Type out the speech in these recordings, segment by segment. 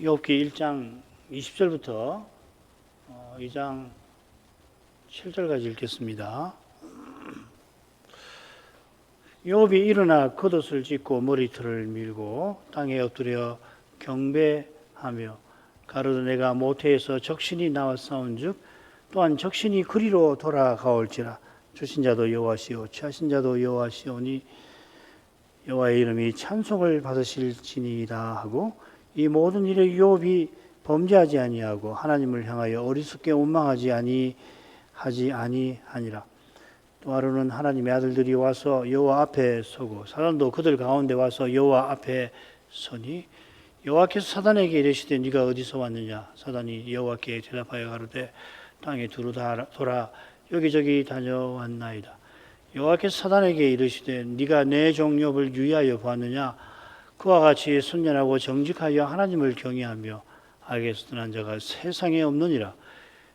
욥기 1장 20절부터 2장 7절까지 읽겠습니다. 욥이 일어나 겉옷을 찢고 머리털을 밀고 땅에 엎드려 경배하며 가로되 내가 모태에서 적신이 나와 싸운즉 또한 적신이 그리로 돌아가올지라. 주신 자도 여호와시오 취하신 자도 여호와시오니 여호와의 이름이 찬송을 받으실지니이다 하고, 이 모든 일에 욥이 범죄하지 아니하고 하나님을 향하여 어리석게 원망하지 아니하니라. 또 하루는 하나님의 아들들이 와서 여호와 앞에 서고 사단도 그들 가운데 와서 여호와 앞에 서니 여호와께서 사단에게 이르시되 네가 어디서 왔느냐. 사단이 여호와께 대답하여 가로되 땅에 두루 돌아 여기저기 다녀왔나이다. 여호와께서 사단에게 이르시되 네가 내 종 욥을 유의하여 보았느냐. 그와 같이 순전하고 정직하여 하나님을 경외하며 악에서 떠난 자가 세상에 없느니라.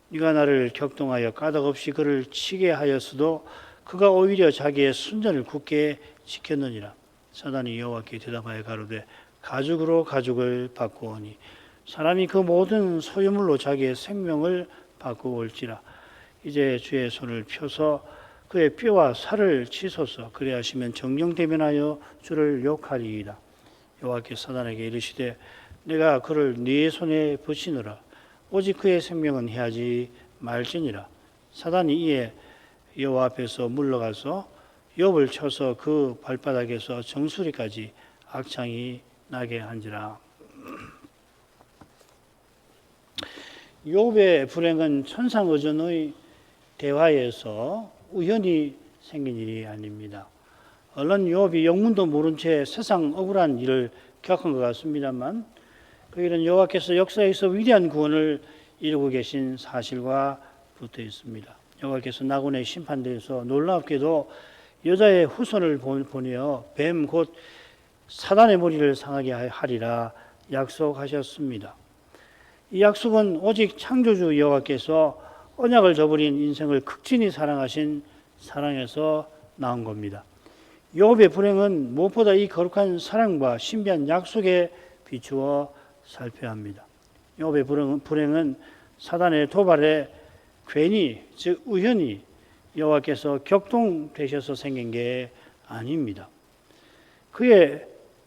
네가 나를 격동하여 까닭없이 그를 치게 하였어도 그가 오히려 자기의 순전을 굳게 지켰느니라. 사단이 여호와께 대답하여 가로되 가죽으로 가죽을 바꾸오니 사람이 그 모든 소유물로 자기의 생명을 바꾸올지라. 이제 주의 손을 펴서 그의 뼈와 살을 치소서. 그리하시면 정령대면하여 주를 욕하리이다. 여호와께서 사단에게 이르시되 내가 그를 네 손에 붙이노라. 오직 그의 생명은 해하지 말지니라. 사단이 이에 여호와 앞에서 물러가서 욥을 쳐서 그 발바닥에서 정수리까지 악창이 나게 한지라. 욥의 불행은 천상어전의 대화에서 우연히 생긴 일이 아닙니다. 얼른 욥이 영문도 모른 채 세상 억울한 일을 겪은 것 같습니다만, 그 일은 여호와께서 역사에서 위대한 구원을 이루고 계신 사실과 붙어 있습니다. 여호와께서 나곤의 심판대에서 놀랍게도 여자의 후손을 보내어 뱀 곧 사단의 머리를 상하게 하리라 약속하셨습니다. 이 약속은 오직 창조주 여호와께서 언약을 저버린 인생을 극진히 사랑하신 사랑에서 나온 겁니다. 욥의 불행은 무엇보다 이 거룩한 사랑과 신비한 약속에 비추어 살펴야 합니다. 욥의 불행은 사단의 도발에 괜히, 즉 우연히 여호와께서 격동되셔서 생긴 게 아닙니다. 그의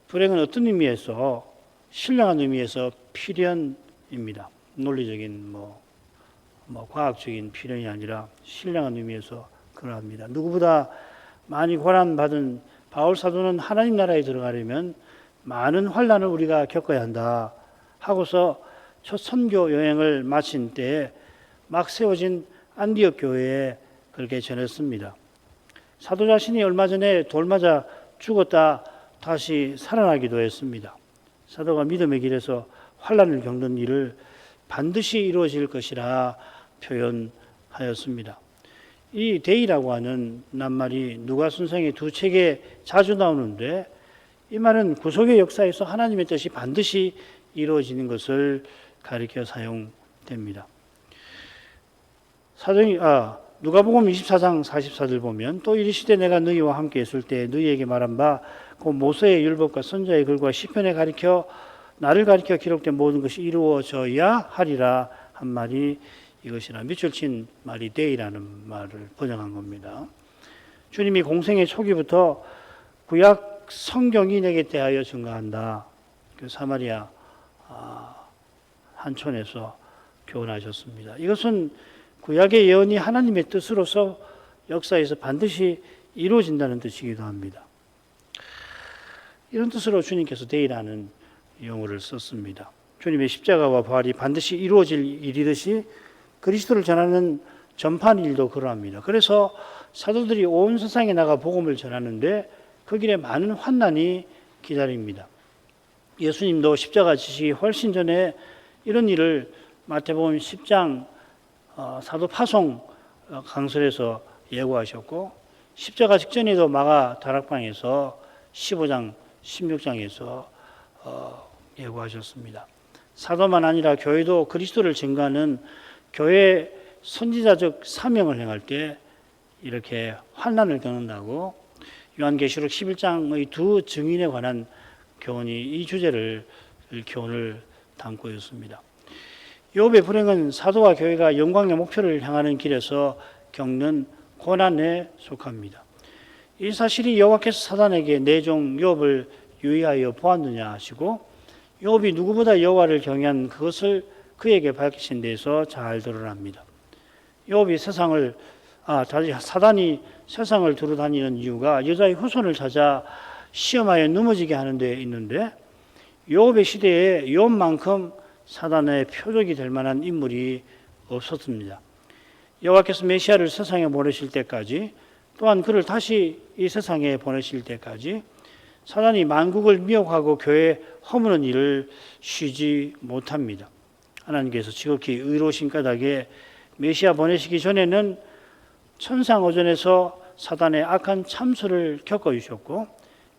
불행은 어떤 의미에서, 신령한 의미에서 필연입니다. 논리적인 과학적인 필연이 아니라 신령한 의미에서 그러합니다. 누구보다 많이 고난받은 바울 사도는 하나님 나라에 들어가려면 많은 환난을 우리가 겪어야 한다 하고서 첫 선교 여행을 마친 때에 막 세워진 안디옥 교회에 그렇게 전했습니다. 사도 자신이 얼마 전에 돌 맞아 죽었다 다시 살아나기도 했습니다. 사도가 믿음의 길에서 환난을 겪는 일을 반드시 이루어질 것이라 표현하였습니다. 이 데이라고 하는 낱말이 누가순상의 두 책에 자주 나오는데, 이 말은 구속의 역사에서 하나님의 뜻이 반드시 이루어지는 것을 가리켜 사용됩니다. 누가복음 24장 44절 보면 또 이르시되 내가 너희와 함께 있을 때 너희에게 말한 바 곧 모세의 율법과 선지자의 글과 시편에 나를 가리켜 기록된 모든 것이 이루어져야 하리라 한 말이 이것이라. 밑줄 친 말이 데이라는 말을 번역한 겁니다. 주님이 공생의 초기부터 구약 성경이 내게 대하여 증거한다. 그 사마리아 한촌에서 교훈하셨습니다. 이것은 구약의 예언이 하나님의 뜻으로서 역사에서 반드시 이루어진다는 뜻이기도 합니다. 이런 뜻으로 주님께서 데이라는 용어를 썼습니다. 주님의 십자가와 부활이 반드시 이루어질 일이듯이 그리스도를 전하는 전파하는 일도 그러합니다. 그래서 사도들이 온 세상에 나가 복음을 전하는데 그 길에 많은 환난이 기다립니다. 예수님도 십자가 지시기 훨씬 전에 이런 일을 마태복음 10장 사도 파송 강설에서 예고하셨고, 십자가 직전에도 마가 다락방에서 15장 16장에서 예고하셨습니다. 사도만 아니라 교회도 그리스도를 증거하는 교회 선지자적 사명을 행할 때 이렇게 환난을 겪는다고 요한계시록 11장의 두 증인에 관한 교훈이 이 주제를 교훈을 담고 있습니다. 욥의 불행은 사도와 교회가 영광의 목표를 향하는 길에서 겪는 고난에 속합니다. 이 사실이 여호와께서 사단에게 내 종 욥을 유의하여 보았느냐 하시고 욥이 누구보다 여호와를 경외한 그것을 그에게 밝히신 데에서 잘 드러납니다. 욥이 사단이 세상을 두루 다니는 이유가 여자의 후손을 찾아 시험하여 넘어지게 하는 데 있는데 욥의 시대에 욥만큼 사단의 표적이 될 만한 인물이 없었습니다. 여호와께서 메시아를 세상에 보내실 때까지 또한 그를 다시 이 세상에 보내실 때까지 사단이 만국을 미혹하고 교회에 허무는 일을 쉬지 못합니다. 하나님께서 지극히 의로우신 까닭에 메시아 보내시기 전에는 천상어전에서 사단의 악한 참수를 겪어주셨고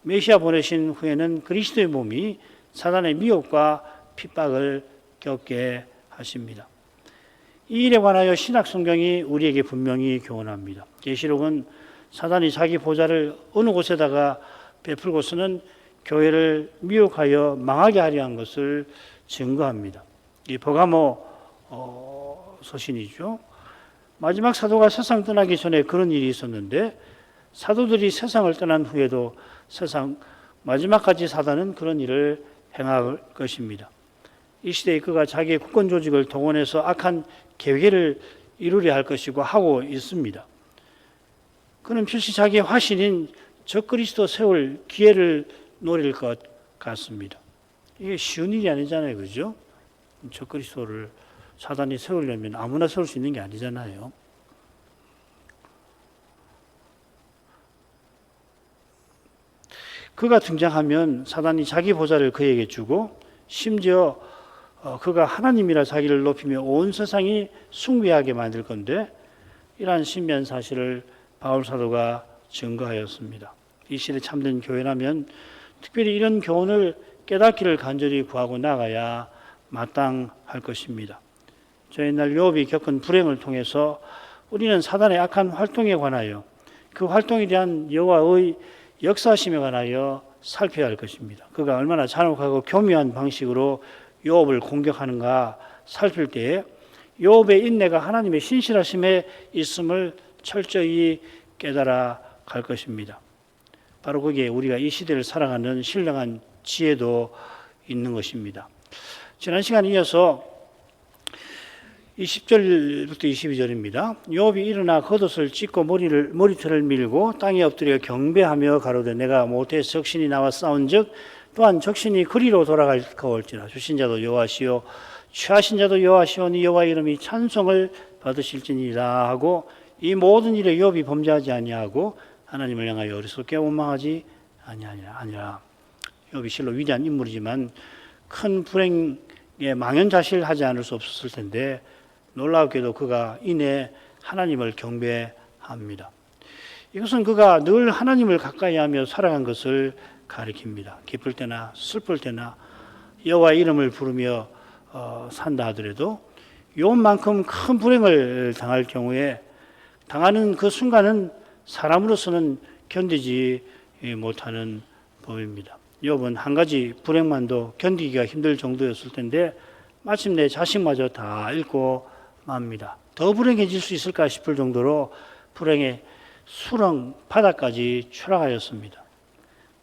메시아 보내신 후에는 그리스도의 몸이 사단의 미혹과 핍박을 겪게 하십니다. 이 일에 관하여 신약 성경이 우리에게 분명히 교훈합니다. 계시록은 사단이 자기 보좌를 어느 곳에다가 베풀고서는 교회를 미혹하여 망하게 하려 한 것을 증거합니다. 이 버가모 서신이죠. 마지막 사도가 세상 떠나기 전에 그런 일이 있었는데 사도들이 세상을 떠난 후에도 세상 마지막까지 사단은 그런 일을 행할 것입니다. 이 시대에 그가 자기의 국권 조직을 동원해서 악한 계획을 이루려 할 것이고 하고 있습니다. 그는 필시 자기의 화신인 적그리스도 세울 기회를 노릴 것 같습니다. 이게 쉬운 일이 아니잖아요, 그죠? 적그리스도를 사단이 세우려면 아무나 세울 수 있는 게 아니잖아요. 그가 등장하면 사단이 자기 보좌를 그에게 주고 심지어 그가 하나님이라 자기를 높이며 온 세상이 숭배하게 만들 건데 이러한 신비한 사실을 바울 사도가 증거하였습니다. 이 시대 참된 교회라면 특별히 이런 교훈을 깨닫기를 간절히 구하고 나가야 마땅할 것입니다. 저 옛날 욥이 겪은 불행을 통해서 우리는 사단의 악한 활동에 관하여 그 활동에 대한 여호와의 역사심에 관하여 살펴야 할 것입니다. 그가 얼마나 잔혹하고 교묘한 방식으로 욥을 공격하는가 살필 때에 욥의 인내가 하나님의 신실하심에 있음을 철저히 깨달아 갈 것입니다. 바로 거기에 우리가 이 시대를 살아가는 신령한 지혜도 있는 것입니다. 지난 시간에 이어서 20절부터 22절입니다. 욥이 일어나 겉옷을 찢고 머리털을 밀고 땅에 엎드려 경배하며 가로되 내가 모태에서 적신이 나와 싸운즉 또한 적신이 그리로 돌아갈지라. 주신 자도 여호와시요 취하신 자도 여호와시오니 여호와 이름이 찬송을 받으실지니라 하고 이 모든 일에 욥이 범죄하지 아니하고 하나님을 향하여 어리석게 원망하지 아니라. 욥이 실로 위대한 인물이지만 큰 불행에 망연자실하지 않을 수 없었을 텐데 놀랍게도 그가 이내 하나님을 경배합니다. 이것은 그가 늘 하나님을 가까이 하며 살아간 것을 가리킵니다. 기쁠 때나 슬플 때나 여호와의 이름을 부르며 산다 하더라도 욥만큼 큰 불행을 당할 경우에 당하는 그 순간은 사람으로서는 견디지 못하는 법입니다. 욥은 한 가지 불행만도 견디기가 힘들 정도였을 텐데 마침내 자식마저 다 잃고 맙니다. 더 불행해질 수 있을까 싶을 정도로 불행의 수렁 바닥까지 추락하였습니다.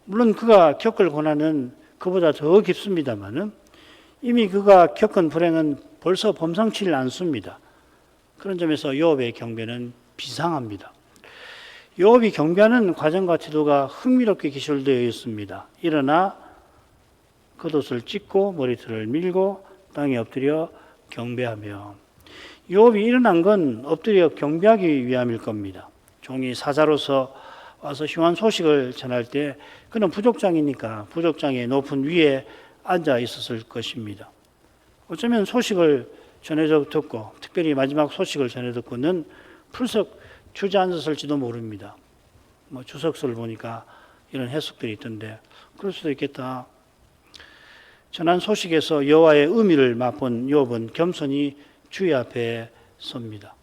물론 그가 겪을 고난은 그보다 더 깊습니다만은 이미 그가 겪은 불행은 벌써 범상치를 않습니다. 그런 점에서 욥의 경배는 비상합니다. 욥이 경배하는 과정과 태도가 흥미롭게 기술되어 있습니다. 일어나 겉옷을 찢고 머리털을 밀고 땅에 엎드려 경배하며. 욥이 일어난 건 엎드려 경배하기 위함일 겁니다. 종이 사자로서 와서 흉한 소식을 전할 때 그는 부족장이니까 부족장의 높은 위에 앉아 있었을 것입니다. 어쩌면 소식을 전해 듣고 특별히 마지막 소식을 전해 듣고는 풀썩 주저앉았을지도 모릅니다. 주석서를 보니까 이런 해석들이 있던데 그럴 수도 있겠다. 전한 소식에서 여호와의 의미를 맛본 욥은 겸손히 주의 앞에 섭니다.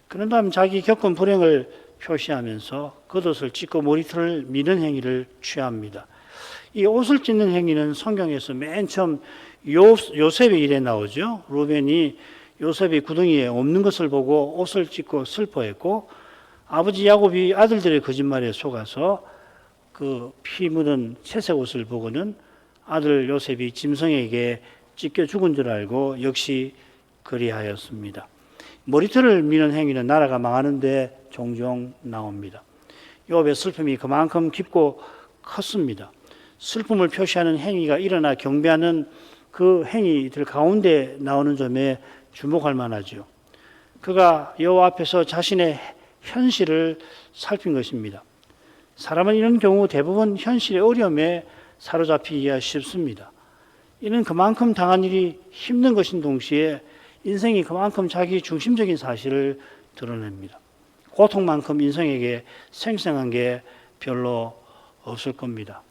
그런 다음 자기 겪은 불행을 표시하면서 겉옷을 찢고 머리털을 미는 행위를 취합니다. 이 옷을 찢는 행위는 성경에서 맨 처음 요셉의 일에 나오죠. 루벤이 요셉이 구덩이에 없는 것을 보고 옷을 찢고 슬퍼했고, 아버지 야곱이 아들들의 거짓말에 속아서 그 피 묻은 채색 옷을 보고는 아들 요셉이 짐승에게 찢겨 죽은 줄 알고 역시 그리하였습니다. 머리털을 미는 행위는 나라가 망하는데 종종 나옵니다. 욥의 슬픔이 그만큼 깊고 컸습니다. 슬픔을 표시하는 행위가 일어나 경배하는 그 행위들 가운데 나오는 점에 주목할 만하죠. 그가 여호와 앞에서 자신의 현실을 살핀 것입니다. 사람은 이런 경우 대부분 현실의 어려움에 사로잡히기가 쉽습니다. 이는 그만큼 당한 일이 힘든 것인 동시에 인생이 그만큼 자기 중심적인 사실을 드러냅니다. 고통만큼 인생에게 생생한 게 별로 없을 겁니다.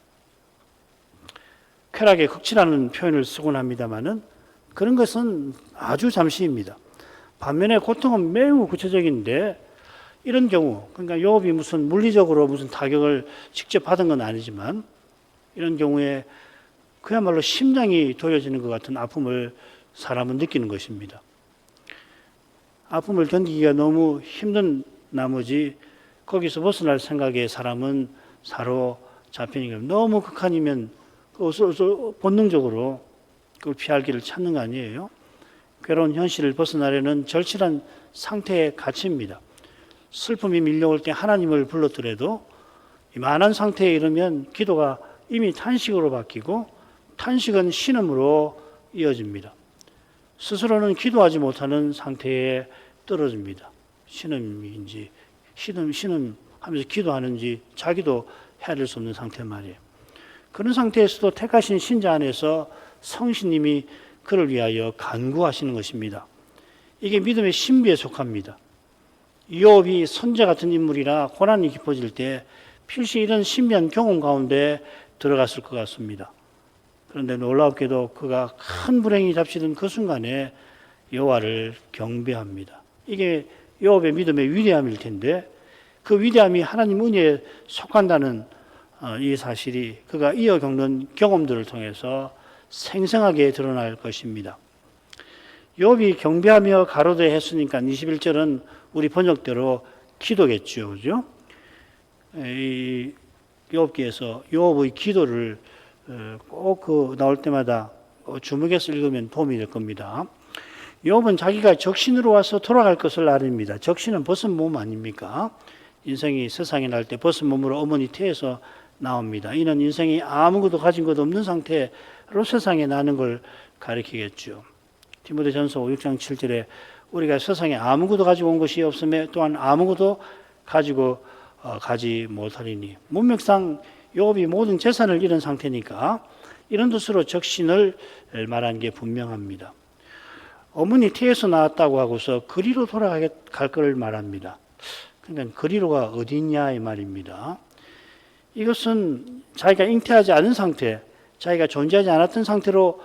쾌락의 극치라는 표현을 쓰곤 합니다만은 그런 것은 아주 잠시입니다. 반면에 고통은 매우 구체적인데 이런 경우, 그러니까 욥이 무슨 물리적으로 무슨 타격을 직접 받은 건 아니지만 이런 경우에 그야말로 심장이 도려지는 것 같은 아픔을 사람은 느끼는 것입니다. 아픔을 견디기가 너무 힘든 나머지 거기서 벗어날 생각에 사람은 사로잡히니까 너무 극한이면 본능적으로 그걸 피할 길을 찾는 거 아니에요? 괴로운 현실을 벗어나려는 절실한 상태에 갇힙니다. 슬픔이 밀려올 때 하나님을 불렀더라도 이만한 상태에 이르면 기도가 이미 탄식으로 바뀌고 탄식은 신음으로 이어집니다. 스스로는 기도하지 못하는 상태에 떨어집니다. 신음인지 신음하면서 기도하는지 자기도 헤아릴 수 없는 상태 말이에요. 그런 상태에서도 택하신 신자 안에서 성신님이 그를 위하여 간구하시는 것입니다. 이게 믿음의 신비에 속합니다. 욥이 선자 같은 인물이라 고난이 깊어질 때 필시 이런 신비한 경험 가운데 들어갔을 것 같습니다. 그런데 놀랍게도 그가 큰 불행이 잡히던 그 순간에 여호와를 경배합니다. 이게 욥의 믿음의 위대함일 텐데 그 위대함이 하나님 은혜에 속한다는 이 사실이 그가 이어 겪는 경험들을 통해서 생생하게 드러날 것입니다. 욥이 경배하며 가로되 했으니까 21절은 우리 번역대로 기도겠죠. 그죠? 이 욥기에서 욥의 기도를 꼭 나올 때마다 주목해서 읽으면 도움이 될 겁니다. 욥은 자기가 적신으로 와서 돌아갈 것을 아닙니다. 적신은 벗은 몸 아닙니까? 인생이 세상에 날 때 벗은 몸으로 어머니 태에서 나옵니다. 이는 인생이 아무것도 가진 것 없는 상태로 세상에 나는 걸 가리키겠죠. 디모데전서 6장 7절에 우리가 세상에 아무것도 가지고 온 것이 없음에 또한 아무것도 가지고 가지 못하리니 문맥상 욥이 모든 재산을 잃은 상태니까 이런 뜻으로 적신을 말한 게 분명합니다. 어머니 태에서 나왔다고 하고서 그리로 돌아갈 걸 말합니다. 그러니까 그리로가 어디 있냐 이 말입니다. 이것은 자기가 잉태하지 않은 상태, 자기가 존재하지 않았던 상태로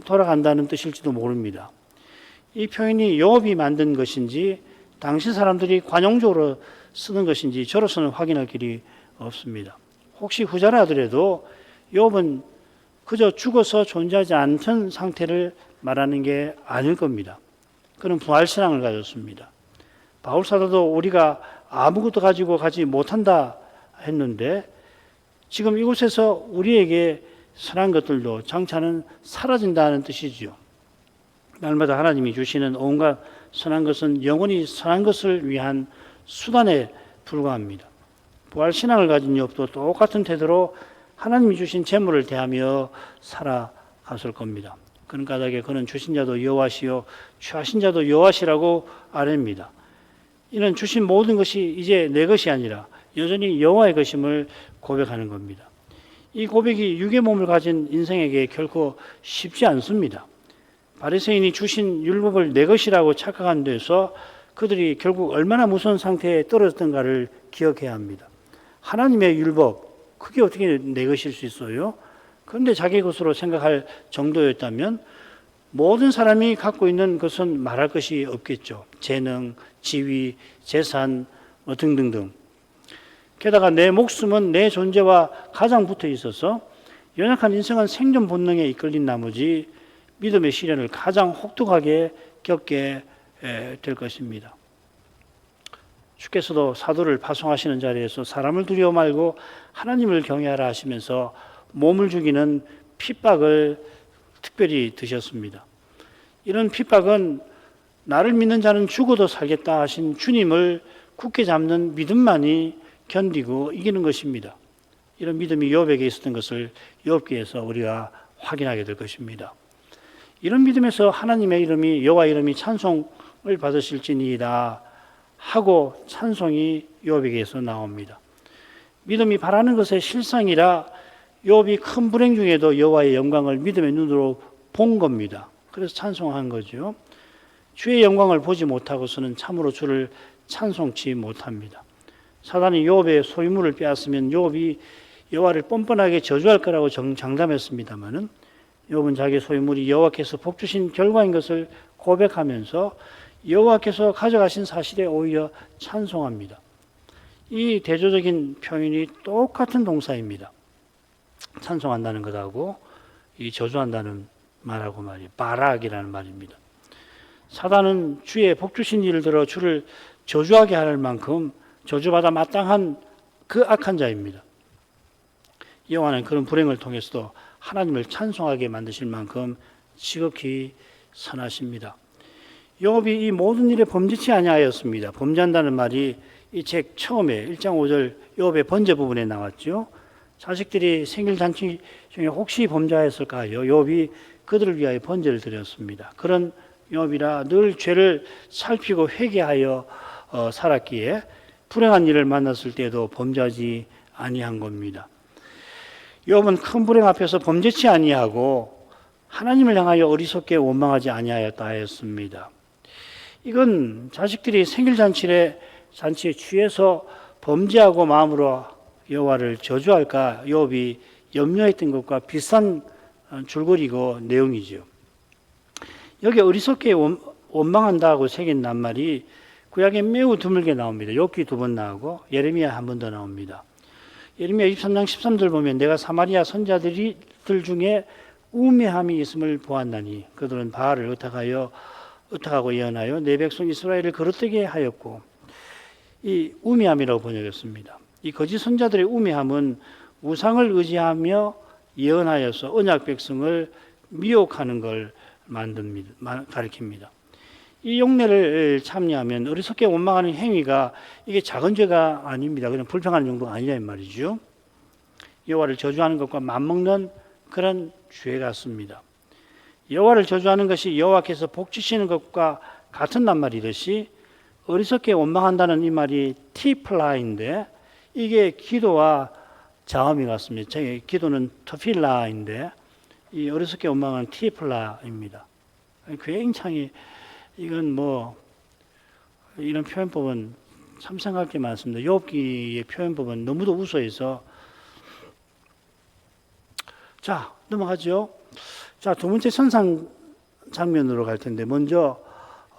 돌아간다는 뜻일지도 모릅니다. 이 표현이 욥이 만든 것인지 당시 사람들이 관용적으로 쓰는 것인지 저로서는 확인할 길이 없습니다. 혹시 후자라 하더라도 욥은 그저 죽어서 존재하지 않던 상태를 말하는 게 아닐 겁니다. 그는 부활신앙을 가졌습니다. 바울사도도 우리가 아무것도 가지고 가지 못한다 했는데 지금 이곳에서 우리에게 선한 것들도 장차는 사라진다는 뜻이지요. 날마다 하나님이 주시는 온갖 선한 것은 영원히 선한 것을 위한 수단에 불과합니다. 부활신앙을 가진 욥도 똑같은 태도로 하나님이 주신 재물을 대하며 살아갔을 겁니다. 그런 까닭에 그는 주신 자도 여호와시요 취하신 자도 여호와시라고 아뢰입니다. 이는 주신 모든 것이 이제 내 것이 아니라 여전히 여호와의 것임을 고백하는 겁니다. 이 고백이 육의 몸을 가진 인생에게 결코 쉽지 않습니다. 바리새인이 주신 율법을 내 것이라고 착각한 데서 그들이 결국 얼마나 무서운 상태에 떨어졌던가를 기억해야 합니다. 하나님의 율법, 그게 어떻게 내 것일 수 있어요? 그런데 자기 것으로 생각할 정도였다면 모든 사람이 갖고 있는 것은 말할 것이 없겠죠. 재능, 지위, 재산 등등등. 게다가 내 목숨은 내 존재와 가장 붙어 있어서 연약한 인생은 생존 본능에 이끌린 나머지 믿음의 시련을 가장 혹독하게 겪게 될 것입니다. 주께서도 사도를 파송하시는 자리에서 사람을 두려워 말고 하나님을 경외하라 하시면서 몸을 죽이는 핍박을 특별히 드셨습니다. 이런 핍박은 나를 믿는 자는 죽어도 살겠다 하신 주님을 굳게 잡는 믿음만이 견디고 이기는 것입니다. 이런 믿음이 욥에게 있었던 것을 욥기에서 우리가 확인하게 될 것입니다. 이런 믿음에서 하나님의 이름이 여호와 이름이 찬송을 받으실지니이다 하고 찬송이 욥에게서 나옵니다. 믿음이 바라는 것의 실상이라 욥이 큰 불행 중에도 여호와의 영광을 믿음의 눈으로 본 겁니다. 그래서 찬송한 거죠. 주의 영광을 보지 못하고서는 참으로 주를 찬송치 못합니다. 사단이 욥의 소유물을 빼앗으면 욥이 여호와를 뻔뻔하게 저주할 거라고 장담했습니다마는 욥은 자기 소유물이 여호와께서 복 주신 결과인 것을 고백하면서 여호와께서 가져가신 사실에 오히려 찬송합니다. 이 대조적인 표현이 똑같은 동사입니다. 찬송한다는 것하고 이 저주한다는 말하고 말이에요. 바락이라는 말입니다. 사단은 주의 복 주신 일을 들어 주를 저주하게 할 만큼 저주받아 마땅한 그 악한 자입니다. 여호와는 그런 불행을 통해서도 하나님을 찬송하게 만드실 만큼 지극히 선하십니다. 욥이 이 모든 일에 범죄치 아니하였습니다. 범죄한다는 말이 이 책 처음에 1장 5절 욥의 번제 부분에 나왔죠. 자식들이 생일잔치 중에 혹시 범죄하였을까요? 욥이 그들을 위하여 번제를 드렸습니다. 그런 욥이라 늘 죄를 살피고 회개하여 살았기에 불행한 일을 만났을 때도 범죄하지 아니한 겁니다. 욥은 큰 불행 앞에서 범죄치 아니하고 하나님을 향하여 어리석게 원망하지 아니하였다 하였습니다. 이건 자식들이 생일잔치에 취해서 범죄하고 마음으로 여호와를 저주할까 욥이 염려했던 것과 비슷한 줄거리고 내용이죠. 여기 어리석게 원망한다고 새긴 낱말이 구약에 매우 드물게 나옵니다. 욥기 2번 나오고 예레미야 1번 더 나옵니다. 예레미야 23장 13절 보면 내가 사마리아 선자들 중에 우매함이 있음을 보았나니 그들은 바알을 의탁하고 예언하여 내 백성 이스라엘을 거르뜨게 하였고, 이 우매함이라고 번역했습니다. 이 거짓 선자들의 우매함은 우상을 의지하며 예언하여서 언약 백성을 미혹하는 걸 가리킵니다. 이 용례를 참여하면 어리석게 원망하는 행위가 이게 작은 죄가 아닙니다. 그냥 불평하는 정도가 아니냐 이 말이죠. 여호와를 저주하는 것과 맞먹는 그런 죄 같습니다. 여호와를 저주하는 것이 여호와께서 복 주시는 것과 같은 낱말이듯이 어리석게 원망한다는 이 말이 티플라인데 이게 기도와 자음이 같습니다. 제 기도는 터필라인데 이 어리석게 원망은 티플라입니다. 굉장히 이건 뭐 이런 표현법은 참 생각할 게 많습니다. 욥기의 표현법은 너무도 우수해서. 자, 넘어가죠. 자, 두 번째 선상 장면으로 갈 텐데 먼저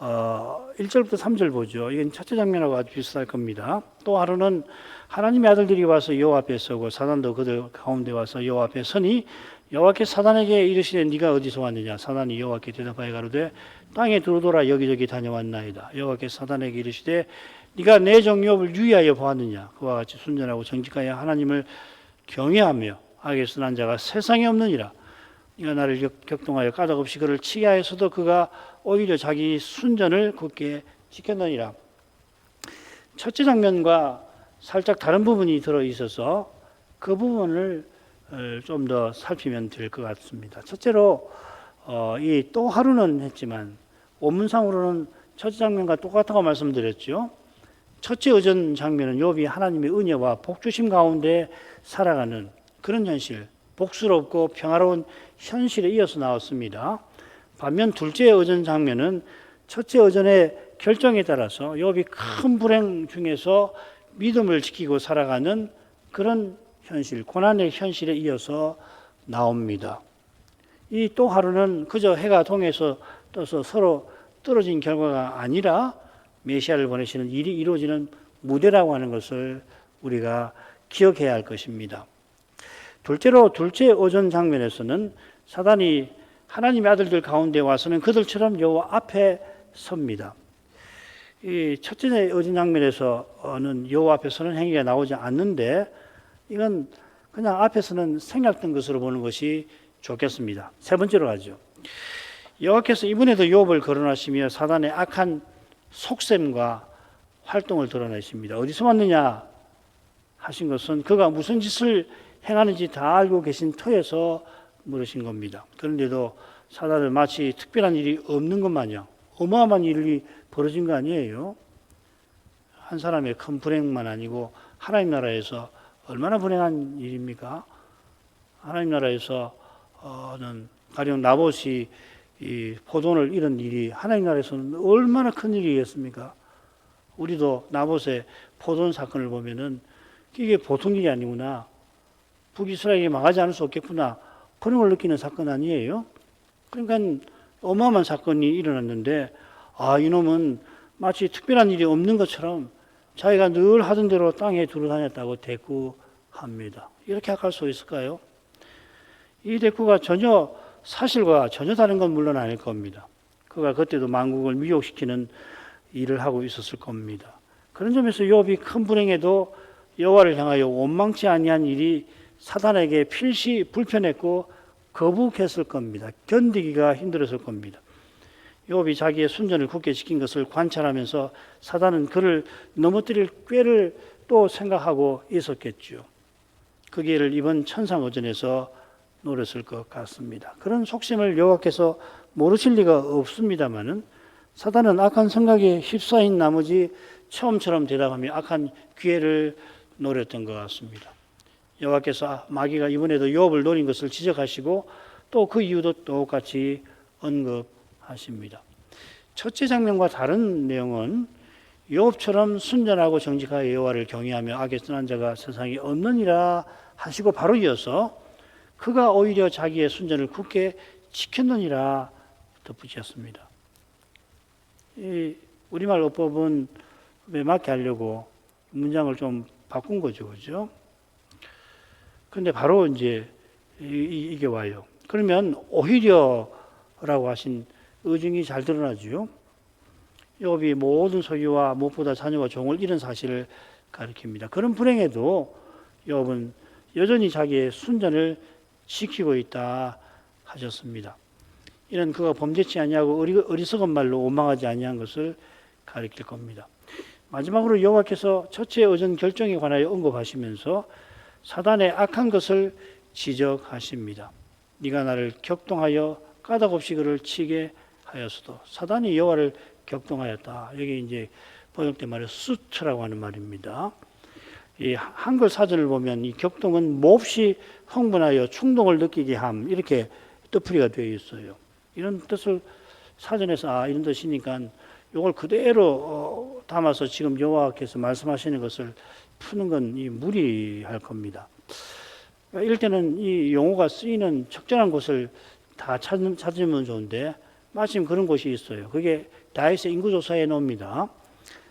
1절부터 3절 보죠. 이건 첫째 장면하고 아주 비슷할 겁니다. 또 하루는 하나님의 아들들이 와서 여호와 앞에 서고 사단도 그들 가운데 와서 여호와 앞에 서니 여호와께 사단에게 이르시되 네가 어디서 왔느냐. 사단이 여호와께 대답하여 가로되 땅에 두루돌아 여기저기 다녀왔나이다. 여호와께 사단에게 이르시되 네가 내 종 욥을 유의하여 보았느냐. 그와 같이 순전하고 정직하여 하나님을 경외하며 악에 선한 자가 세상에 없느니라. 네가 나를 격동하여 까닭없이 그를 치게 하였어도 그가 오히려 자기 순전을 굳게 지켰느니라. 첫째 장면과 살짝 다른 부분이 들어있어서 그 부분을 좀 더 살피면 될 것 같습니다. 첫째로 이 또 하루는 했지만 원문상으로는 첫째 장면과 똑같다고 말씀드렸죠. 첫째 어전 장면은 욥이 하나님의 은혜와 복주심 가운데 살아가는 그런 현실, 복스럽고 평화로운 현실에 이어서 나왔습니다. 반면 둘째 어전 장면은 첫째 어전의 결정에 따라서 욥이 큰 불행 중에서 믿음을 지키고 살아가는 그런 현실, 고난의 현실에 이어서 나옵니다. 이 또 하루는 그저 해가 동에서 떠서 서로 떨어진 결과가 아니라 메시아를 보내시는 일이 이루어지는 무대라고 하는 것을 우리가 기억해야 할 것입니다. 둘째로 둘째 오전 장면에서는 사단이 하나님의 아들들 가운데 와서는 그들처럼 여호와 앞에 섭니다. 이 첫째 오전 장면에서는 여호와 앞에 서는 행위가 나오지 않는데 이건 그냥 앞에서는 생략된 것으로 보는 것이 좋겠습니다. 세 번째로 가죠. 여호와께서 이번에도 욥을 거론하시며 사단의 악한 속셈과 활동을 드러내십니다. 어디서 왔느냐 하신 것은 그가 무슨 짓을 행하는지 다 알고 계신 터에서 물으신 겁니다. 그런데도 사단은 마치 특별한 일이 없는 것 마냥 어마어마한 일이 벌어진 거 아니에요. 한 사람의 큰 불행만 아니고 하나님 나라에서 얼마나 불행한 일입니까? 하나님 나라에서는 가령 나봇이 이 포도원을 잃은 일이 하나님 나라에서는 얼마나 큰 일이겠습니까? 우리도 나봇의 포도원 사건을 보면은 이게 보통 일이 아니구나. 북이스라엘이 망하지 않을 수 없겠구나. 그런 걸 느끼는 사건 아니에요? 그러니까 어마어마한 사건이 일어났는데 이놈은 마치 특별한 일이 없는 것처럼 자기가 늘 하던 대로 땅에 두루 다녔다고 대꾸합니다. 이렇게 할 수 있을까요? 이 대꾸가 전혀 사실과 전혀 다른 건 물론 아닐 겁니다. 그가 그때도 만국을 미혹시키는 일을 하고 있었을 겁니다. 그런 점에서 욥이 큰 불행에도 여호와를 향하여 원망치 아니한 일이 사단에게 필시 불편했고 거북했을 겁니다. 견디기가 힘들었을 겁니다. 욥이 자기의 순전을 굳게 지킨 것을 관찰하면서 사단은 그를 넘어뜨릴 꾀를 또 생각하고 있었겠죠. 그 기회를 이번 천상어전에서 노렸을 것 같습니다. 그런 속심을 여호와께서 모르실 리가 없습니다마는 사단은 악한 생각에 휩싸인 나머지 처음처럼 대답하며 악한 기회를 노렸던 것 같습니다. 여호와께서 마귀가 이번에도 욥을 노린 것을 지적하시고 또 그 이유도 똑같이 언급하십니다. 첫째 장면과 다른 내용은 욥처럼 순전하고 정직하여 여호와를 경외하며 악에 떠난 자가 세상에 없느니라 하시고 바로 이어서 그가 오히려 자기의 순전을 굳게 지켰느니라 덧붙였습니다. 이 우리말 어법은 왜 맞게 하려고 문장을 좀 바꾼 거죠, 그죠? 그런데 바로 이제 이게 와요. 그러면 오히려라고 하신 의중이 잘 드러나죠. 욥이 모든 소유와 무엇보다 자녀와 종을 잃은 사실을 가리킵니다. 그런 불행에도 욥은 여전히 자기의 순전을 지키고 있다 하셨습니다. 이는 그가 범죄치 아니하고 어리석은 말로 원망하지 아니한 것을 가리킬 겁니다. 마지막으로 여호와께서 첫째 어전 결정에 관하여 언급하시면서 사단의 악한 것을 지적하십니다. 네가 나를 격동하여 까닭없이 그를 치게 하였어도 사단이 여호와를 격동하였다. 여기 이제 번역된 말이 수트라고 하는 말입니다. 이 한글 사전을 보면 이 격동은 몹시 흥분하여 충동을 느끼게 함 이렇게 뜻풀이가 되어 있어요. 이런 뜻을 사전에서 이런 뜻이니까 이걸 그대로 담아서 지금 여호와께서 말씀하시는 것을 푸는 건 무리할 겁니다. 이럴 때는 이 용어가 쓰이는 적절한 곳을 다 찾으면 좋은데 마침 그런 곳이 있어요. 그게 다윗의 인구조사에 나옵니다.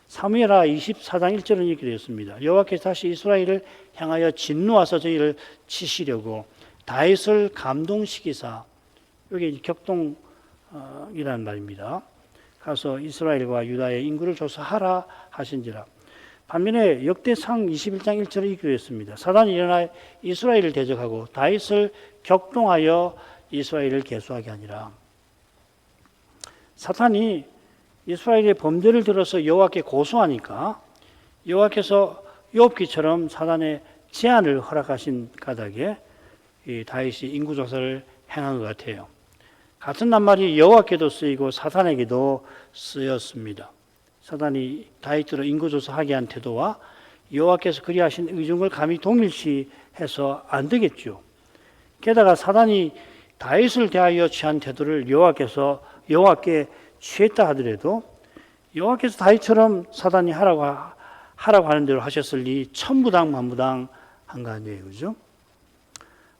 사무엘하 24장 1절은 이렇게 되었습니다. 여호와께서 다시 이스라엘을 향하여 진노하사 저희를 치시려고 다윗을 감동시키사, 여기 격동이라는 말입니다. 가서 이스라엘과 유다의 인구를 조사하라 하신지라. 반면에 역대상 21장 1절에 이렇게 되었습니다. 사단이 일어나 이스라엘을 대적하고 다윗을 격동하여 이스라엘을 계수하게 하니라. 사탄이 이스라엘의 범죄를 들어서 여호와께 고소하니까 여호와께서 욥기처럼 사단의 제한을 허락하신 까닭에 이 다윗이 인구조사를 행한 것 같아요. 같은 낱말이 여호와께도 쓰이고 사탄에게도 쓰였습니다. 사단이 다윗으로 인구조사하게 한 태도와 여호와께서 그리하신 의중을 감히 동일시해서 안 되겠죠. 게다가 사단이 다윗을 대하여 취한 태도를 여호와께 취했다 하더라도 여호와께서 다윗처럼 사단이 하라고 하는 대로 하셨으니 천부당만부당한 거 아니에요, 그죠?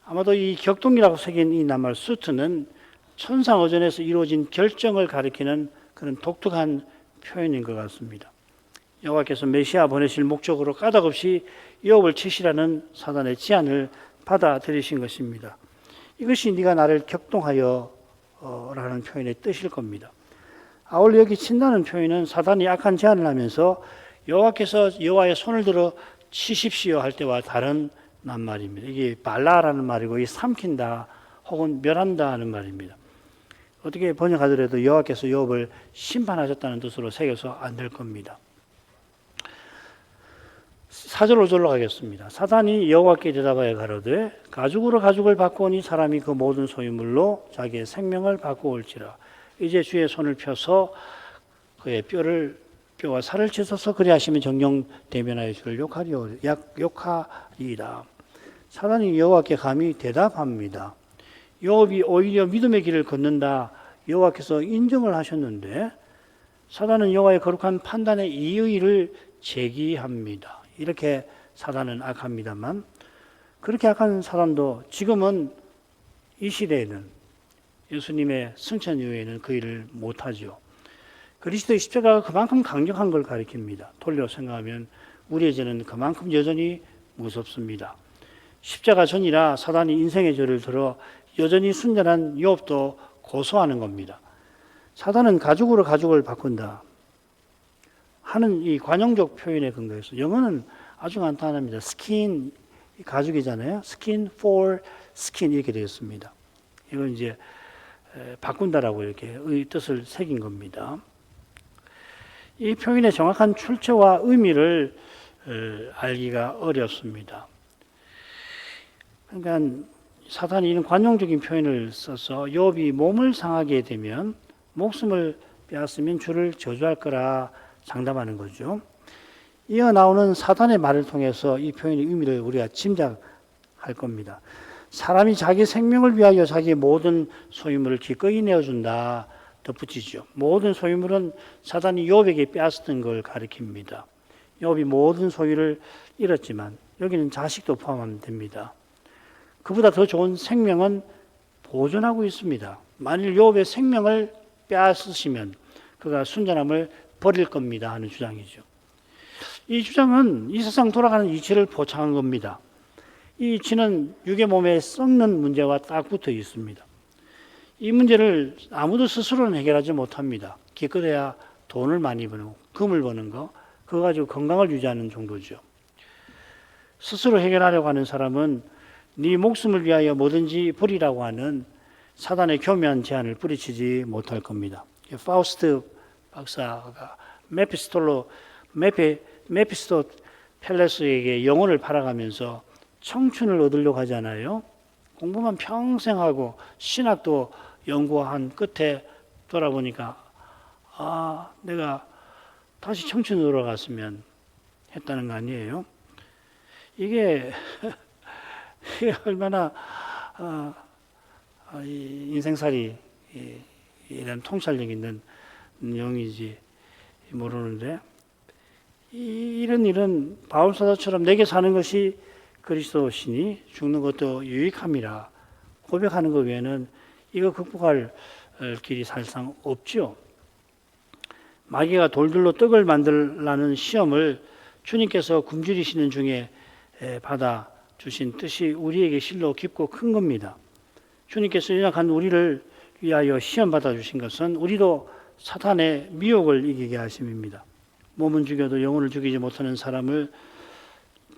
아마도 이 격동이라고 새긴 이 낱말 수트는 천상어전에서 이루어진 결정을 가리키는 그런 독특한 표현인 것 같습니다. 여호와께서 메시아 보내실 목적으로 까닭없이 욥을 치시라는 사단의 제안을 받아들이신 것입니다. 이것이 네가 나를 격동하여 라는 표현의 뜻일 겁니다. 아울러 여기 친다는 표현은 사단이 악한 제안을 하면서 여호와께서 여호와의 손을 들어 치십시오 할 때와 다른 낱말입니다. 이게 발라라는 말이고 이 삼킨다 혹은 멸한다 하는 말입니다. 어떻게 번역하더라도 여호와께서 욥을 심판하셨다는 뜻으로 새겨서 안 될 겁니다. 4절 5절로 가겠습니다. 사단이 여호와께 대답하여 가로되 가죽으로 가죽을 바꾸오니 사람이 그 모든 소유물로 자기의 생명을 바꾸올지라. 이제 주의 손을 펴서 그의 뼈와 살을 찢어서 그리하시면 정령 대면하여 주를 욕하리이다. 사단이 여호와께 감히 대답합니다. 욥이 오히려 믿음의 길을 걷는다 여호와께서 인정을 하셨는데 사단은 여호와의 거룩한 판단의 이의를 제기합니다. 이렇게 사단은 악합니다만 그렇게 악한 사단도 지금은 이 시대에는 예수님의 승천 이후에는 그 일을 못하죠. 그리스도의 십자가가 그만큼 강력한 걸 가리킵니다. 돌려 생각하면 우리의 죄는 그만큼 여전히 무섭습니다. 십자가 전이라 사단이 인생의 죄를 들어 여전히 순전한 욥도 고소하는 겁니다. 사단은 가죽으로 가죽을 바꾼다 하는 이 관용적 표현에 근거해서 영어는 아주 간단합니다. skin, 가죽이잖아요. skin for skin 이렇게 되어 있습니다. 이건 이제 바꾼다라고 이렇게 뜻을 새긴 겁니다. 이 표현의 정확한 출처와 의미를 알기가 어렵습니다. 그러니까 사탄이 이런 관용적인 표현을 써서 욥이 몸을 상하게 되면 목숨을 빼앗으면 주를 저주할 거라 장담하는 거죠. 이어 나오는 사탄의 말을 통해서 이 표현의 의미를 우리가 짐작할 겁니다. 사람이 자기 생명을 위하여 자기의 모든 소유물을 기꺼이 내어준다 덧붙이죠. 모든 소유물은 사단이 욥에게 빼앗았던 걸 가리킵니다. 욥이 모든 소유를 잃었지만 여기는 자식도 포함하면 됩니다. 그보다 더 좋은 생명은 보존하고 있습니다. 만일 욥의 생명을 빼앗으시면 그가 순전함을 버릴 겁니다 하는 주장이죠. 이 주장은 이 세상 돌아가는 이치를 포착한 겁니다. 이 이치는 육의 몸에 썩는 문제와 딱 붙어 있습니다. 이 문제를 아무도 스스로는 해결하지 못합니다. 기껏해야 돈을 많이 버는 금을 버는 거 그거 가지고 건강을 유지하는 정도죠. 스스로 해결하려고 하는 사람은 네 목숨을 위하여 뭐든지 버리라고 하는 사단의 교묘한 제안을 뿌리치지 못할 겁니다. 파우스트 박사가 메피스토펠레스에게 영혼을 팔아가면서 청춘을 얻으려고 하잖아요. 공부만 평생 하고 신학도 연구한 끝에 돌아보니까 내가 다시 청춘으로 돌아갔으면 했다는 거 아니에요. 이게 얼마나 인생살이 이런 통찰력 있는 영이지 모르는데 이런 일은 바울사도처럼 내게 사는 것이 그리스도시니 죽는 것도 유익함이라 고백하는 것 외에는 이거 극복할 길이 사실상 없죠. 마귀가 돌들로 떡을 만들라는 시험을 주님께서 굶주리시는 중에 받아 주신 뜻이 우리에게 실로 깊고 큰 겁니다. 주님께서 연약한 우리를 위하여 시험 받아 주신 것은 우리도 사탄의 미혹을 이기게 하심입니다. 몸은 죽여도 영혼을 죽이지 못하는 사람을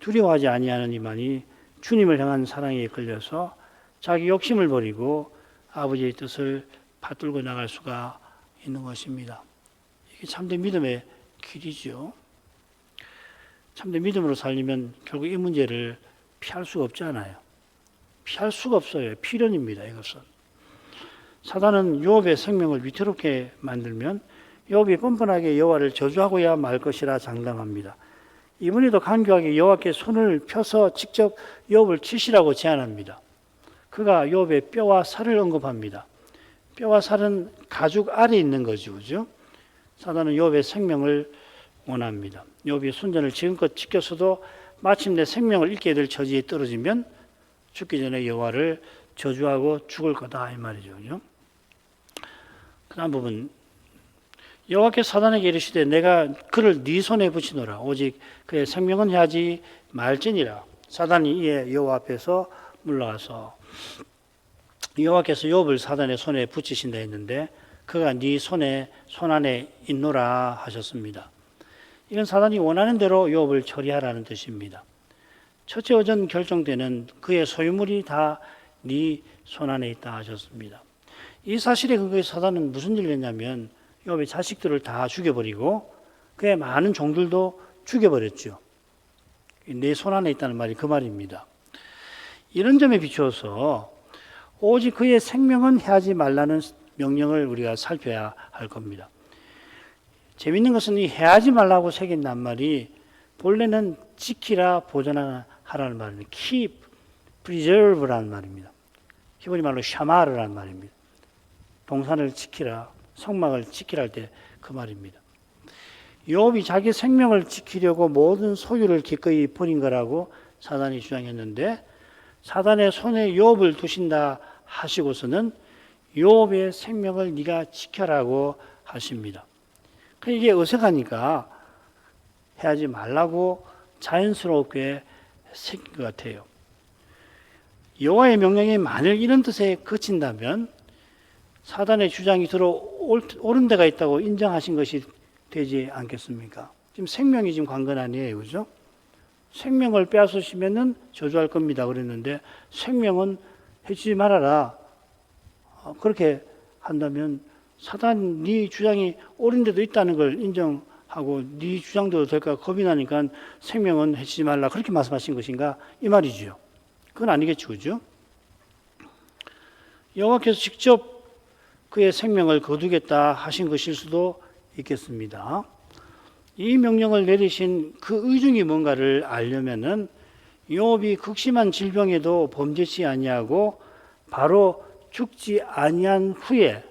두려워하지 아니하는 이만이 주님을 향한 사랑에 이끌려서 자기 욕심을 버리고 아버지의 뜻을 받들고 나갈 수가 있는 것입니다. 이게 참된 믿음의 길이죠. 참된 믿음으로 살려면 결국 이 문제를 피할 수가 없잖아요. 피할 수가 없어요. 필연입니다. 이것은. 사단은 욥의 생명을 위태롭게 만들면 욥이 뻔뻔하게 여호와를 저주하고야 말 것이라 장담합니다. 이번에도 간교하게 여호와께 손을 펴서 직접 욥을 치시라고 제안합니다. 그가 욥의 뼈와 살을 언급합니다. 뼈와 살은 가죽 아래에 있는 거죠. 그죠? 사단은 욥의 생명을 원합니다. 욥이 순전을 지금껏 지켰어도 마침내 생명을 잃게 될 처지에 떨어지면 죽기 전에 여호와를 저주하고 죽을 거다 이 말이죠. 그죠? 그 다음 부분 여호와께서 사단에게 이르시되 내가 그를 네 손에 붙이노라 오직 그의 생명은 해하지 말지니라. 사단이 이에 여호와 앞에서 물러가서 여호와께서 욥을 사단의 손에 붙이신다 했는데 그가 네 손 안에 있노라 하셨습니다. 이건 사단이 원하는 대로 욥을 처리하라는 뜻입니다. 첫째 오전 결정되는 그의 소유물이 다 네 손 안에 있다 하셨습니다. 이 사실에 근거해서 사단은 무슨 일을 했냐면 욥의 자식들을 다 죽여버리고 그의 많은 종들도 죽여버렸죠. 내 손 안에 있다는 말이 그 말입니다. 이런 점에 비추어서 오직 그의 생명은 해하지 말라는 명령을 우리가 살펴야 할 겁니다. 재미있는 것은 이 해하지 말라고 새긴 낱말이 본래는 지키라, 보존하라는 말입니다. keep, preserve라는 말입니다. 히브리 말로 샤마르라는 말입니다. 동산을 지키라, 성막을 지키라 할 때 그 말입니다. 욥이 자기 생명을 지키려고 모든 소유를 기꺼이 버린 거라고 사단이 주장했는데 사단의 손에 욥을 두신다 하시고서는 욥의 생명을 네가 지켜라고 하십니다. 이게 어색하니까 해하지 말라고 자연스럽게 새긴 것 같아요. 여호와의 명령이 만일 이런 뜻에 그친다면 사단의 주장이 들어 옳은 데가 있다고 인정하신 것이 되지 않겠습니까? 지금 생명이 지금 관건 아니에요, 그죠? 생명을 빼앗으시면은 저주할 겁니다. 그랬는데 생명은 해치지 말아라. 그렇게 한다면 사단 네 주장이 옳은 데도 있다는 걸 인정하고 네 주장도 될까 겁이 나니까 생명은 해치지 말라. 그렇게 말씀하신 것인가? 이 말이죠. 그건 아니겠죠, 그죠? 여호와께서 직접 그의 생명을 거두겠다 하신 것일 수도 있겠습니다. 이 명령을 내리신 그 의중이 뭔가를 알려면은 욥이 극심한 질병에도 범죄치 아니하고 바로 죽지 아니한 후에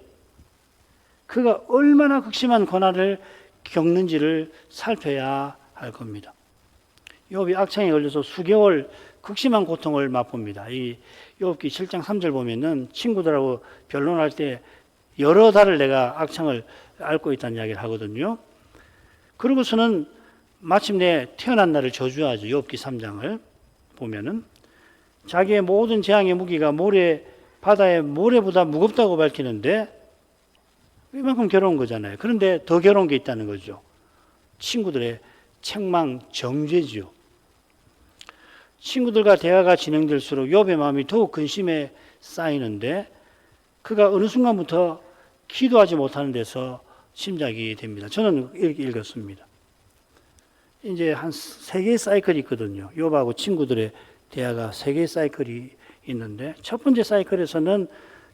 그가 얼마나 극심한 고난을 겪는지를 살펴야 할 겁니다. 욥이 악창에 걸려서 수개월 극심한 고통을 맛봅니다. 이 욥기 7장 3절 보면은 친구들하고 변론할 때 여러 달을 내가 악창을 앓고 있다는 이야기를 하거든요. 그러고서는 마침내 태어난 날을 저주하죠. 욥기 3장을 보면은 자기의 모든 재앙의 무기가 바다의 모래보다 무겁다고 밝히는데 이만큼 괴로운 거잖아요. 그런데 더 괴로운 게 있다는 거죠. 친구들의 책망, 정죄지요. 친구들과 대화가 진행될수록 욥의 마음이 더욱 근심에 쌓이는데 그가 어느 순간부터 기도하지 못하는 데서 짐작이 됩니다. 저는 이렇게 읽었습니다. 이제 한 3개의 사이클이 있거든요. 욥하고 친구들의 대화가 3개의 사이클이 있는데 첫 번째 사이클에서는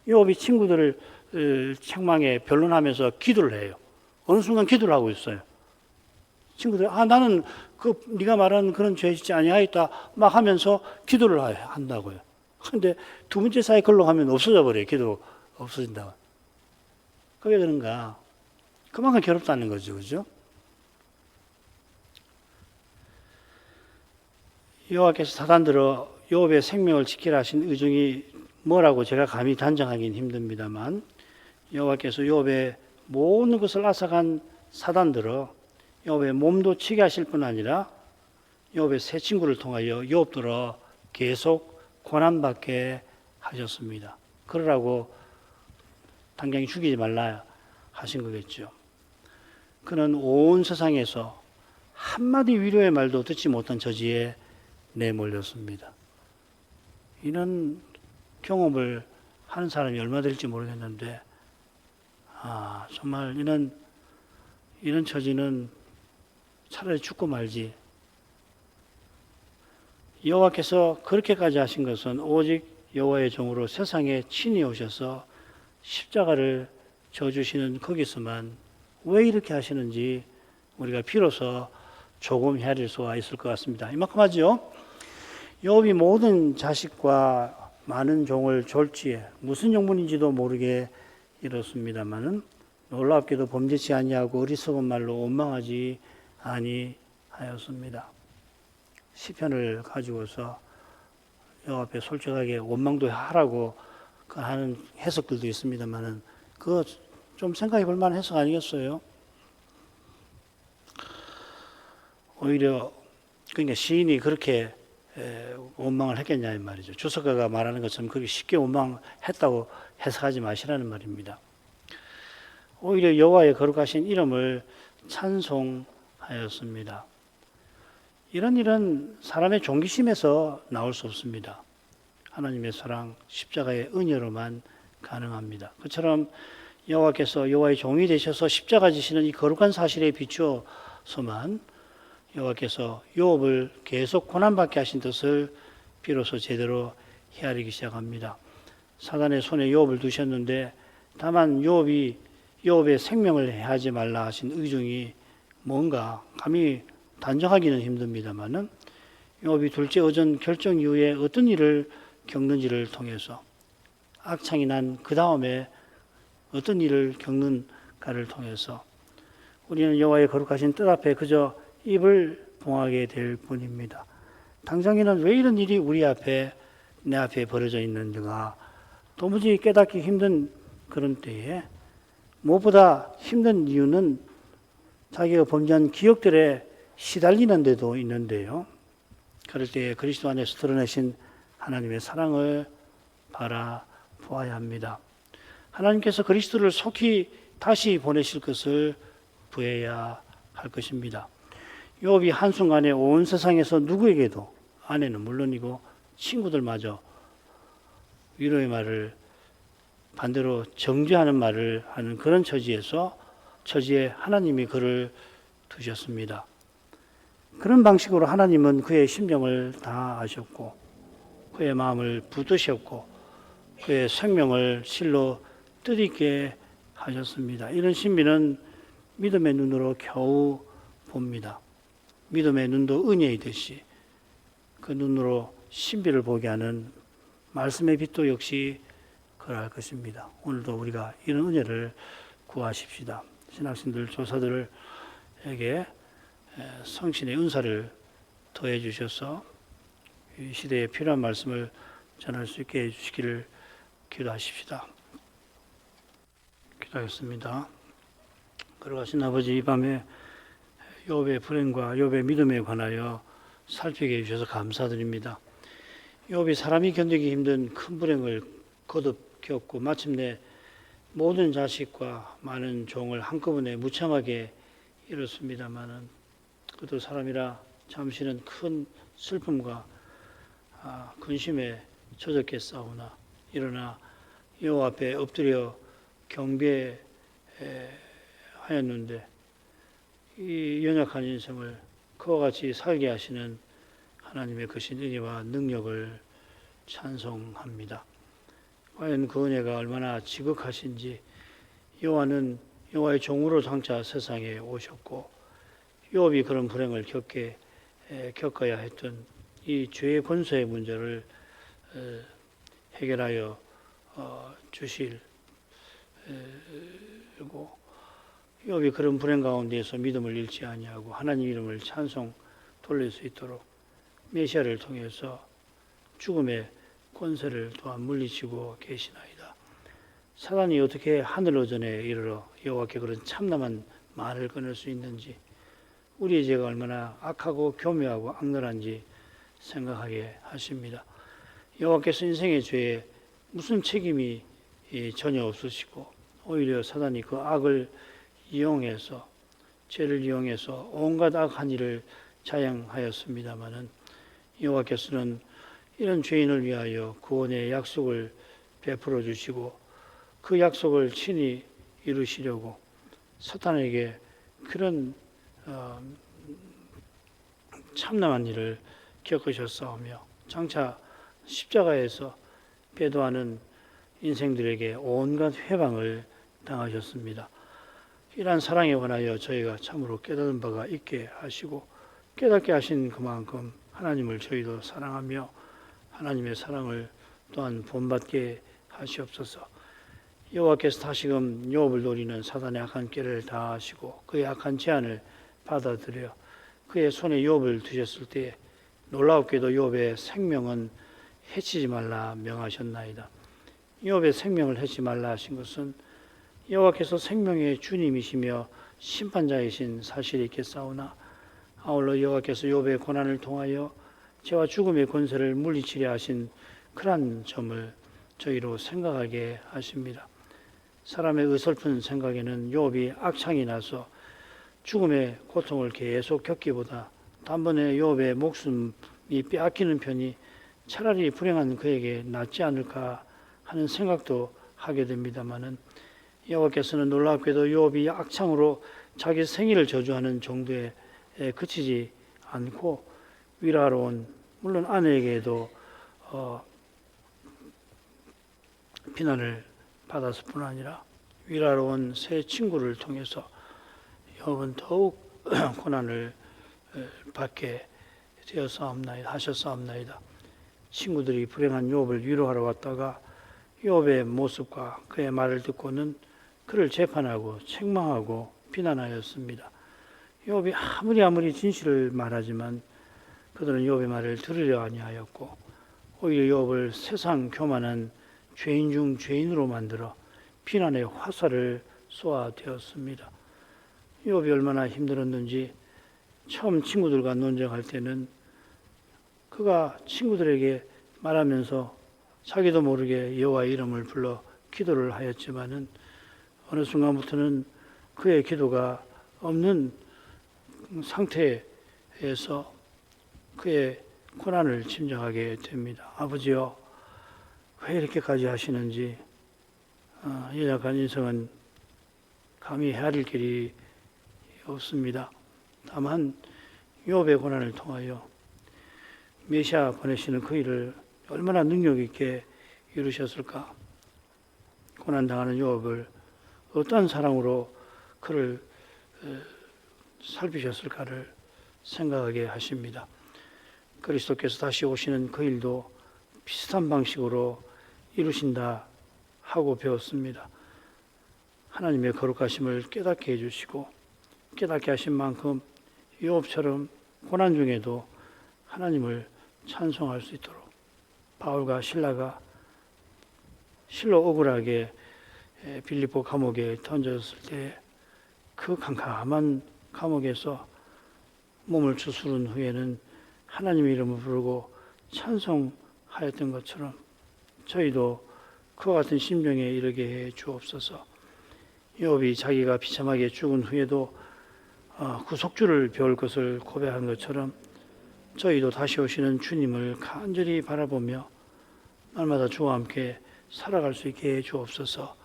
욥이 친구들을 책망에 변론하면서 기도를 해요. 어느 순간 기도를 하고 있어요. 친구들, 나는 네가 말한 그런 죄 짓지 아니하였다 막 하면서 기도를 한다고요. 그런데 두 번째 사이클로 가면 없어져 버려요. 기도 없어진다고. 그게 그런가? 그만큼 괴롭다는 거죠, 그죠? 여호와께서 사단들어 욥의 생명을 지키라 하신 의중이 뭐라고 제가 감히 단정하기는 힘듭니다만 여호와께서 욥의 모든 것을 앗아간 사단들어 욥의 몸도 치게 하실 뿐 아니라 욥의 세 친구를 통하여 욥들어 계속 고난받게 하셨습니다. 그러라고 당장 죽이지 말라 하신 거겠죠. 그는 온 세상에서 한마디 위로의 말도 듣지 못한 저지에 내몰렸습니다. 이런 경험을 하는 사람이 얼마 될지 모르겠는데 정말 이런 처지는 차라리 죽고 말지. 여호와께서 그렇게까지 하신 것은 오직 여호와의 종으로 세상에 친히 오셔서 십자가를 져주시는 거기서만 왜 이렇게 하시는지 우리가 비로소 조금 헤아릴 수가 있을 것 같습니다. 이만큼 하죠. 욥이 모든 자식과 많은 종을 졸지에 무슨 영문인지도 모르게 이렇습니다마는 놀랍게도 범죄치 아니하고 어리석은 말로 원망하지 아니하였습니다. 시편을 가지고서 여호와 앞에 솔직하게 원망도 하라고 하는 해석들도 있습니다만은 그거 좀 생각해 볼 만한 해석 아니겠어요? 오히려 그러니까 시인이 그렇게 원망을 했겠냐 이 말이죠. 주석가가 말하는 것처럼 그렇게 쉽게 원망했다고 해석하지 마시라는 말입니다. 오히려 여호와의 거룩하신 이름을 찬송하였습니다. 이런 일은 사람의 종기심에서 나올 수 없습니다. 하나님의 사랑, 십자가의 은혜로만 가능합니다. 그처럼 여호와께서 여호와의 종이 되셔서 십자가 지시는 이 거룩한 사실에 비추어서만 여호와께서 욥을 계속 고난받게 하신 뜻을 비로소 제대로 헤아리기 시작합니다. 사단의 손에 욥을 두셨는데 다만 욥의 생명을 해하지 말라 하신 의중이 뭔가 감히 단정하기는 힘듭니다만은 욥이 둘째 어전 결정 이후에 어떤 일을 겪는지를 통해서 악창이 난 그 다음에 어떤 일을 겪는가를 통해서 우리는 여호와의 거룩하신 뜻 앞에 그저 입을 봉하게 될 뿐입니다. 당장에는 왜 이런 일이 내 앞에 벌어져 있는가 도무지 깨닫기 힘든 그런 때에 무엇보다 힘든 이유는 자기가 범죄한 기억들에 시달리는 데도 있는데요. 그럴 때에 그리스도 안에서 드러내신 하나님의 사랑을 바라보아야 합니다. 하나님께서 그리스도를 속히 다시 보내실 것을 구해야 할 것입니다. 욥이 한순간에 온 세상에서 누구에게도 아내는 물론이고 친구들마저 위로의 말을 반대로 정죄하는 말을 하는 그런 처지에 하나님이 그를 두셨습니다. 그런 방식으로 하나님은 그의 심령을 다 아셨고 그의 마음을 붙드셨고 그의 생명을 실로 뜻있게 하셨습니다. 이런 신비는 믿음의 눈으로 겨우 봅니다. 믿음의 눈도 은혜이듯이 그 눈으로 신비를 보게 하는 말씀의 빛도 역시 그러할 것입니다. 오늘도 우리가 이런 은혜를 구하십시다. 신학생들, 조사들에게 성신의 은사를 더해 주셔서 이 시대에 필요한 말씀을 전할 수 있게 해주시기를 기도하십시다. 기도하겠습니다. 걸어가신 아버지, 이 밤에 욥의 불행과 욥의 믿음에 관하여 살피게 해주셔서 감사드립니다. 욥이 사람이 견디기 힘든 큰 불행을 거듭 겪고 마침내 모든 자식과 많은 종을 한꺼번에 무참하게 잃었습니다마는 그도 사람이라 잠시는 큰 슬픔과 근심에 젖었겠사오나 일어나 여호와 앞에 엎드려 경배하였는데 이 연약한 인생을 그와 같이 살게 하시는 하나님의 크신 은혜와 능력을 찬송합니다. 과연 그 은혜가 얼마나 지극하신지 여호와는 여호와의 종으로 장차 세상에 오셨고 욥이 그런 불행을 겪어야 했던 이 죄의 권세의 문제를 해결하여 주실 고 욥이 그런 불행 가운데에서 믿음을 잃지 아니하고 하나님 이름을 찬송 돌릴 수 있도록 메시아를 통해서 죽음의 권세를 또한 물리치고 계시나이다. 사단이 어떻게 하늘 오전에 이르러 여호와께 그런 참남한 말을 끊을 수 있는지 우리의 죄가 얼마나 악하고 교묘하고 악랄한지 생각하게 하십니다. 여호와께서 인생의 죄에 무슨 책임이 전혀 없으시고 오히려 사단이 그 악을 이용해서 죄를 이용해서 온갖 악한 일을 자행하였습니다마는 여호와께서는 이런 죄인을 위하여 구원의 약속을 베풀어 주시고 그 약속을 친히 이루시려고 사탄에게 그런 참남한 일을 겪으셨사오며 장차 십자가에서 배도하는 인생들에게 온갖 회방을 당하셨습니다. 이러한 사랑에 관하여 저희가 참으로 깨달은 바가 있게 하시고 깨닫게 하신 그만큼 하나님을 저희도 사랑하며 하나님의 사랑을 또한 본받게 하시옵소서. 여호와께서 다시금 욥을 노리는 사단의 악한 꾀를 다 하시고 그의 악한 제안을 받아들여 그의 손에 욥을 두셨을 때에 놀라웠게도 욥의 생명은 해치지 말라 명하셨나이다. 욥의 생명을 해치지 말라 하신 것은 여호와께서 생명의 주님이시며 심판자이신 사실이 있겠사오나 아울러 여호와께서 욥의 고난을 통하여 죄와 죽음의 권세를 물리치려 하신 그러한 점을 저희로 생각하게 하십니다. 사람의 어설픈 생각에는 욥이 악창이 나서 죽음의 고통을 계속 겪기보다 단번에 욥의 목숨이 빼앗기는 편이 차라리 불행한 그에게 낫지 않을까 하는 생각도 하게 됩니다마는, 여호와께서는 놀랍게도 욥이 악창으로 자기 생일을 저주하는 정도에 그치지 않고 위로하러 물론 아내에게도 비난을 받았을 뿐 아니라 위로하러 온 세 친구를 통해서 욥은 더욱 고난을 받게 하셨사옵나이다. 친구들이 불행한 욥을 위로하러 왔다가 욥의 모습과 그의 말을 듣고는 그를 재판하고 책망하고 비난하였습니다. 욥이 아무리 진실을 말하지만 그들은 욥의 말을 들으려 아니하였고 오히려 욥을 세상 교만한 죄인 중 죄인으로 만들어 비난의 화살을 쏘아대었습니다. 욥이 얼마나 힘들었는지 처음 친구들과 논쟁할 때는 그가 친구들에게 말하면서 자기도 모르게 여호와의 이름을 불러 기도를 하였지만은 어느 순간부터는 그의 기도가 없는 상태에서 그의 고난을 짐작하게 됩니다. 아버지여, 왜 이렇게까지 하시는지, 연약한 인생은 감히 헤아릴 길이 없습니다. 다만 욥의 고난을 통하여 메시아 보내시는 그 일을 얼마나 능력 있게 이루셨을까? 고난당하는 욥을 어떠한 사랑으로 그를 살피셨을까를 생각하게 하십니다. 그리스도께서 다시 오시는 그 일도 비슷한 방식으로 이루신다 하고 배웠습니다. 하나님의 거룩하심을 깨닫게 해주시고 깨닫게 하신 만큼 욥처럼 고난 중에도 하나님을 찬송할 수 있도록 바울과 실라가 실로 억울하게 빌립보 감옥에 던졌을 때 그 캄캄한 감옥에서 몸을 추스른 후에는 하나님의 이름을 부르고 찬송하였던 것처럼 저희도 그와 같은 심정에 이르게 해 주옵소서. 욥이 자기가 비참하게 죽은 후에도 구속주를 배울 것을 고백한 것처럼 저희도 다시 오시는 주님을 간절히 바라보며 날마다 주와 함께 살아갈 수 있게 해 주옵소서.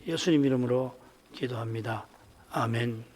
예수님 이름으로 기도합니다. 아멘.